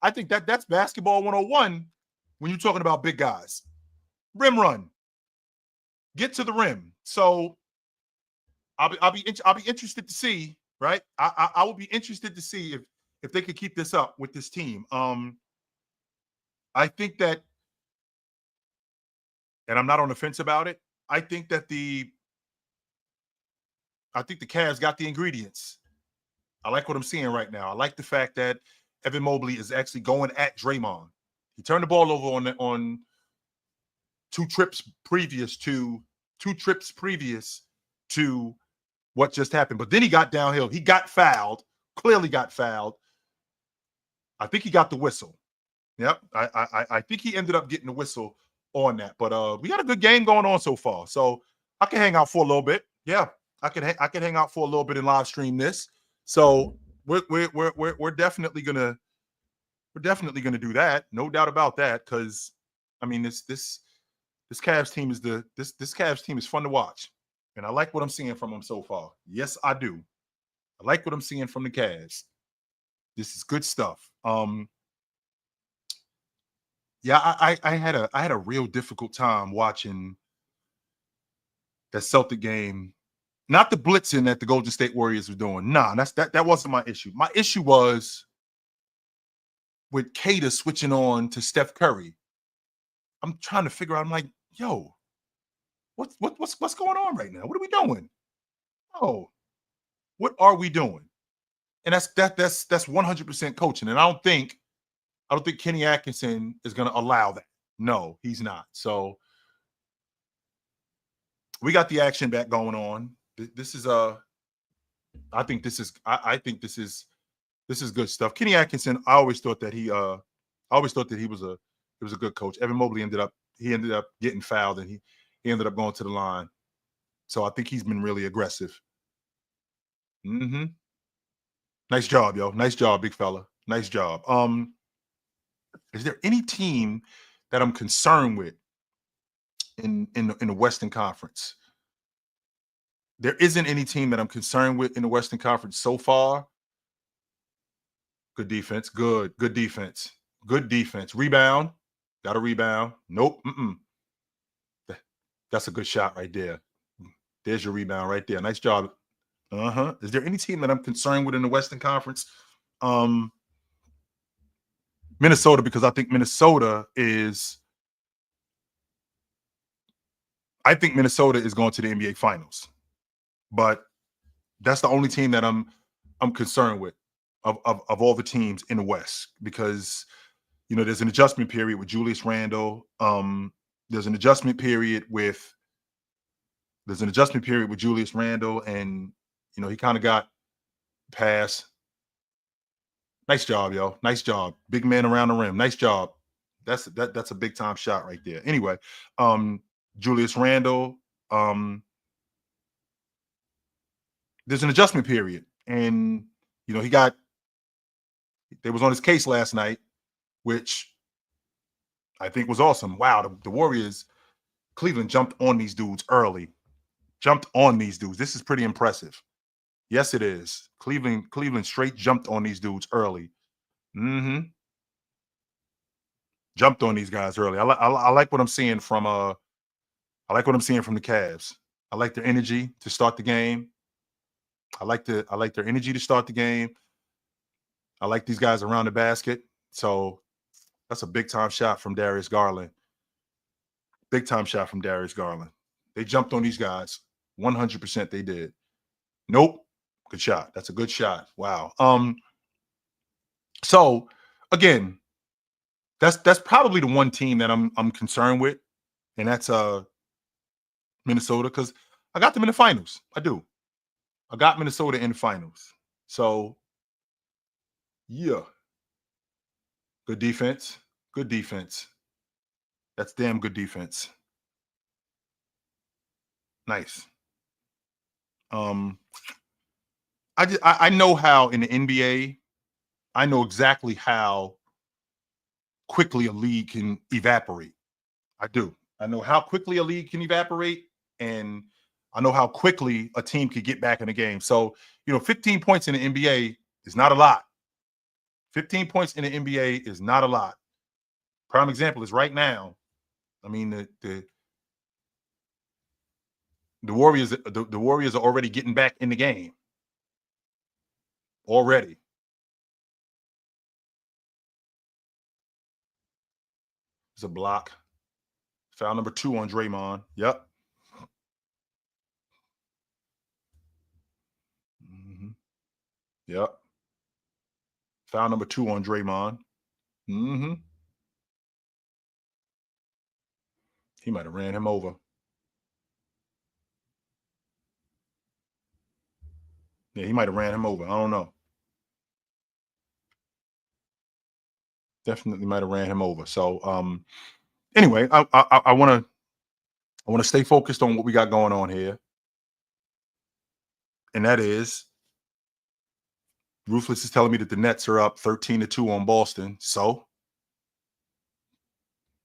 I think that's basketball 101 when you're talking about big guys. Rim run. Get to the rim. So I'll be interested to see, right? I will be interested to see if they could keep this up with this team. I think that, and I'm not on the fence about it, I think the Cavs got the ingredients. I like what I'm seeing right now. I like the fact that Evan Mobley is actually going at Draymond. He turned the ball over on two trips previous to what just happened. But then he got downhill. He got fouled, clearly got fouled. I think he got the whistle. Yep. I think he ended up getting the whistle on that. But we got a good game going on so far. So I can hang out for a little bit. Yeah. I can hang out for a little bit and live stream this. So we're definitely gonna do that. No doubt about that. Because I mean this Cavs team is this Cavs team is fun to watch. And I like what I'm seeing from them so far. Yes, I do. I like what I'm seeing from the Cavs. This is good stuff. Yeah, I had a real difficult time watching that Celtic game. Not the blitzing that the Golden State Warriors were doing. Nah, that wasn't my issue. My issue was with Kata switching on to Steph Curry. I'm trying to figure out. I'm like, yo, what's going on right now? What are we doing? Oh, what are we doing? And that's 100% coaching. And I don't think Kenny Atkinson is going to allow that. No, he's not. So we got the action back going on. This is I think this is good stuff. Kenny Atkinson, I always thought that he was a good coach. Evan Mobley ended up getting fouled and he ended up going to the line. So I think he's been really aggressive. Mm-hmm. Nice job, yo. Nice job, big fella. Nice job. Is there any team that I'm concerned with in the Western Conference? There isn't any team that I'm concerned with in the Western Conference so far. Good defense. Good defense. Good defense. Rebound. Got a rebound. Nope. That's a good shot right there. There's your rebound right there. Nice job. Is there any team that I'm concerned with in the Western Conference? Minnesota, because I think Minnesota is going to the NBA Finals. But that's the only team that I'm concerned with of all the teams in the West, because there's an adjustment period with Julius Randle. There's an adjustment period with Julius Randle, and he kind of got past. Nice job, yo. Nice job. Big man around the rim. Nice job. That's a big time shot right there. Anyway, Julius Randle. There's an adjustment period, and they was on his case last night, which I think was awesome. Wow, the Warriors, Cleveland jumped on these dudes early. This is pretty impressive. Yes, it is. Cleveland straight jumped on these dudes early. Jumped on these guys early. I like what I'm seeing from the Cavs. I like their energy to start the game. I like their energy to start the game. I like these guys around the basket. So that's a big time shot from Darius Garland. Big time shot from Darius Garland. They jumped on these guys. 100% they did. Nope. Good shot. That's a good shot. Wow. So again, that's probably the one team that I'm concerned with, and that's Minnesota, because I got them in the finals. I do. I got Minnesota in the finals. So yeah, good defense. Good defense. That's damn good defense. Nice. I know how in the NBA, I know exactly how quickly a league can evaporate. I do. I know how quickly a league can evaporate, and I know how quickly a team could get back in the game. So, 15 points in the NBA is not a lot. 15 points in the NBA is not a lot. Prime example is right now. I mean, the Warriors, the Warriors are already getting back in the game. Already. It's a block. Foul number 2 on Draymond. Yep. Mm-hmm. Yep. Foul number 2 on Draymond. Mm-hmm. He might have ran him over. Yeah, he might have ran him over. I don't know. Definitely might have ran him over. So, anyway, I want to stay focused on what we got going on here, and that is Ruthless is telling me that the Nets are up 13-2 on Boston. So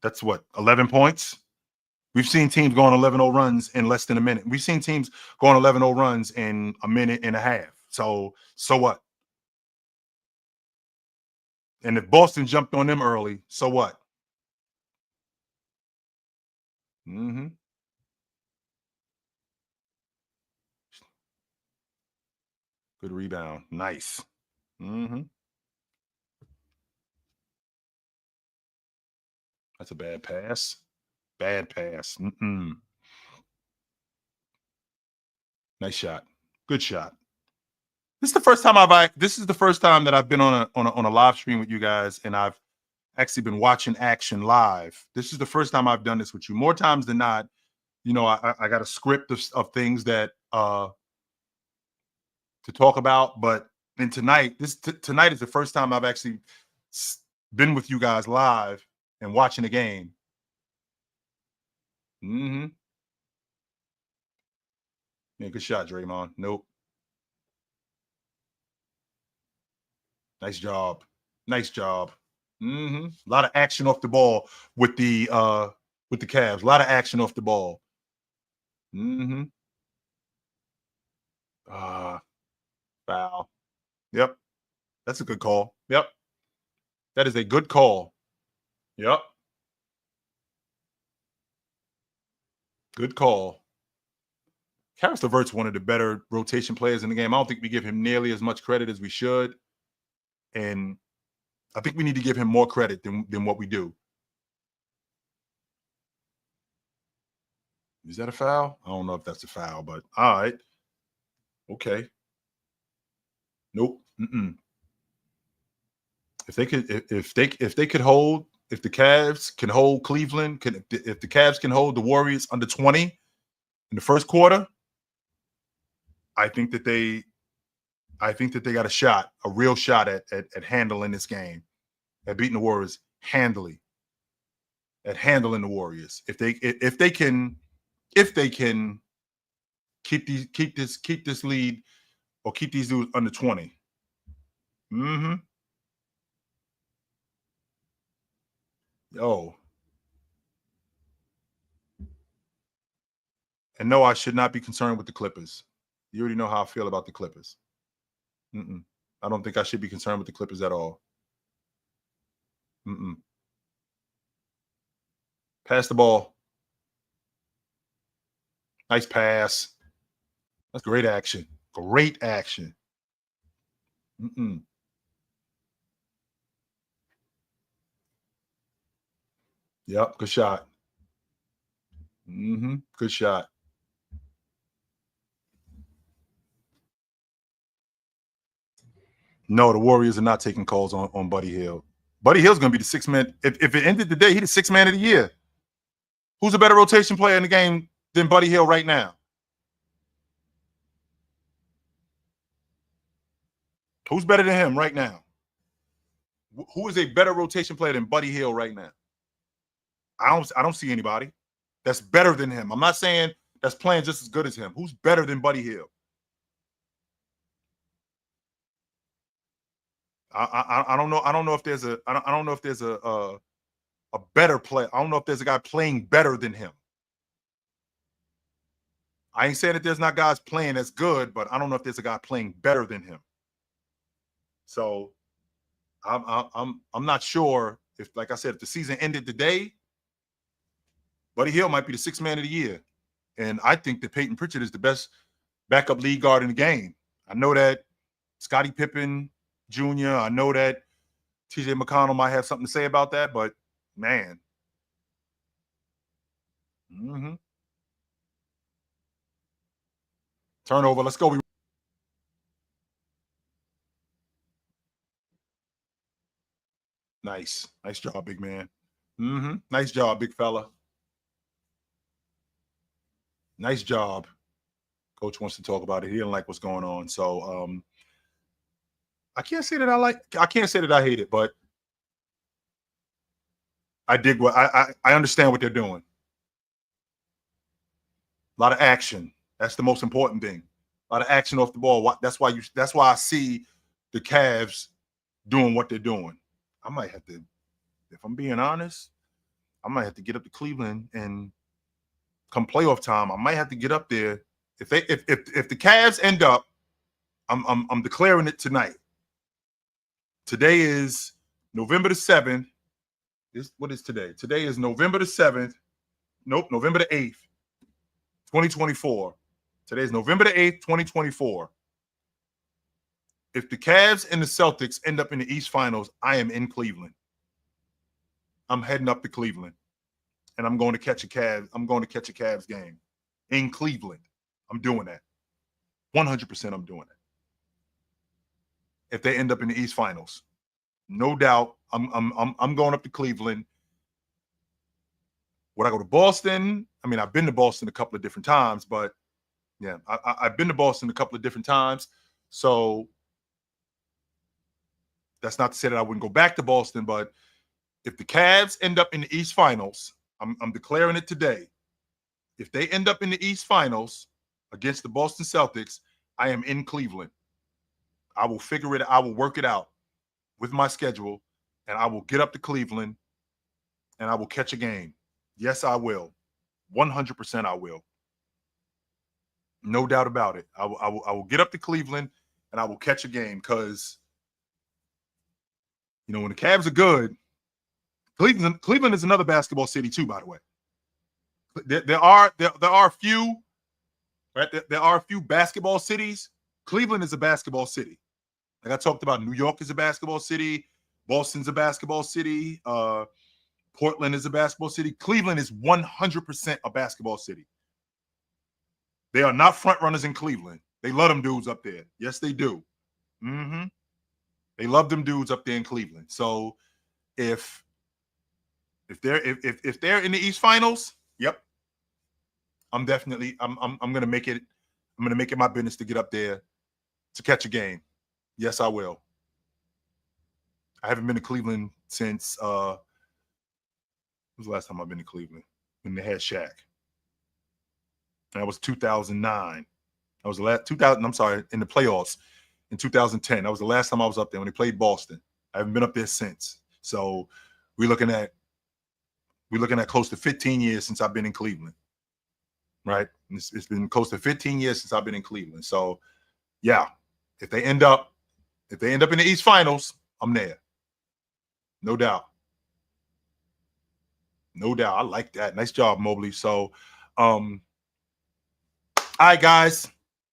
that's what, 11 points. We've seen teams go on 11-0 runs in less than a minute. We've seen teams go on 11-0 runs in a minute and a half. So what? And if Boston jumped on them early, so what? Mm-hmm. Good rebound. Nice. Mm-hmm. That's a bad pass. Bad pass. Mm-mm. Nice shot. Good shot. This is the first time that I've been on a live stream with you guys, and I've actually been watching action live. This is the first time I've done this with you. More times than not, I got a script of things that to talk about, but tonight is the first time I've actually been with you guys live and watching the game. Mm-hmm. Yeah, good shot, Draymond. Nope. Nice job. Nice job. Mm-hmm. A lot of action off the ball with the Cavs. A lot of action off the ball. Mm-hmm. Foul. Yep. That's a good call. Yep. That is a good call. Yep. Good call. Karis LeVert's one of the better rotation players in the game. I don't think we give him nearly as much credit as we should. And I think we need to give him more credit than what we do. Is that a foul? I don't know if that's a foul, but all right. Okay. Nope. Mm-mm. If the Cavs can hold Cleveland, if the Cavs can hold the Warriors under 20 in the first quarter, I think that they got a real shot at handling this game, at beating the Warriors handily, at handling the Warriors. If they can keep this lead or keep these dudes under 20. Mm-hmm. Oh. And no, I should not be concerned with the Clippers. You already know how I feel about the Clippers. Mm-mm. I don't think I should be concerned with the Clippers at all. Mm-mm. Pass the ball. Nice pass. That's great action. Great action. Mm-mm. Yep, good shot. Mm-hmm. Good shot. No, the Warriors are not taking calls on Buddy Hield. Buddy Hield's going to be the sixth man. If it ended today, he's the sixth man of the year. Who's a better rotation player in the game than Buddy Hield right now? Who's better than him right now? Who is a better rotation player than Buddy Hield right now? I don't see anybody that's better than him. I'm not saying that's playing just as good as him. Who's better than Buddy Hield? I don't know. I don't know if there's a I don't know if there's a better player. I don't know if there's a guy playing better than him. I ain't saying that there's not guys playing as good, but I don't know if there's a guy playing better than him. So I'm not sure if, like I said, if the season ended today, Buddy Hield might be the sixth man of the year. And I think that Peyton Pritchard is the best backup lead guard in the game. I know that Scottie Pippen Jr., I know that TJ McConnell might have something to say about that, but man. Turnover. Let's go. Nice. Nice job, big man. Nice job, big fella. Nice job. Coach wants to talk about it. He didn't like what's going on. So I can't say that I can't say that I hate it, but I dig what I understand what they're doing. A lot of action. That's the most important thing. A lot of action off the ball. That's why I see the Cavs doing what they're doing. I might have to, if I'm being honest, I might have to get up to Cleveland and come playoff time. I might have to get up there. If the Cavs end up, I'm declaring it tonight. Today is November the 7th. What is today? Today is November the 7th. Nope, November the 8th, 2024. Today is November the 8th, 2024. If the Cavs and the Celtics end up in the East Finals, I am in Cleveland. I'm heading up to Cleveland, and I'm going to catch a Cavs game in Cleveland. I'm doing that. 100% I'm doing it. If they end up in the East Finals, no doubt, I'm going up to Cleveland. Would I go to Boston? I mean, I've been to Boston a couple of different times, but yeah, I've been to Boston a couple of different times. So that's not to say that I wouldn't go back to Boston, but if the Cavs end up in the East Finals, I'm declaring it today. If they end up in the East Finals against the Boston Celtics, I am in Cleveland. I will figure it. I will work it out with my schedule, and I will get up to Cleveland, and I will catch a game. Yes, I will. 100% I will. No doubt about it. I will get up to Cleveland, and I will catch a game because, you know, when the Cavs are good, Cleveland is another basketball city too, by the way. There are a few, right? There are a few basketball cities. Cleveland is a basketball city. Like I talked about, New York is a basketball city. Boston's a basketball city. Portland is a basketball city. Cleveland is 100% a basketball city. They are not front runners in Cleveland. They love them dudes up there. Yes, they do. They love them dudes up there in Cleveland. So if they're in the East Finals, yep, I'm gonna make it. I'm gonna make it my business to get up there to catch a game. Yes, I will. I haven't been to Cleveland since when was the last time I've been to Cleveland? When they had Shaq. And that was 2009. That was the last 2000. I'm sorry, in the playoffs in 2010. That was the last time I was up there when they played Boston. I haven't been up there since. So we're looking at close to 15 years since I've been in Cleveland. Right? It's been close to 15 years since I've been in Cleveland. So yeah, if they end up in the East Finals, I'm there. No doubt. No doubt. I like that. Nice job, Mobley. So all right, guys.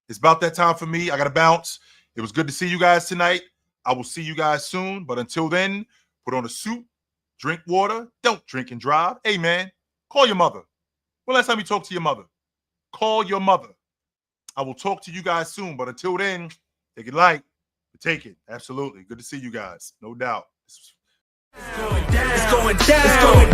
It's about that time for me. I got to bounce. It was good to see you guys tonight. I will see you guys soon. But until then, put on a suit, drink water, don't drink and drive. Hey, man, call your mother. When last time you talked to your mother? Call your mother. I will talk to you guys soon. But until then, take it light. Take it. Absolutely. Good to see you guys. No doubt. It's going down.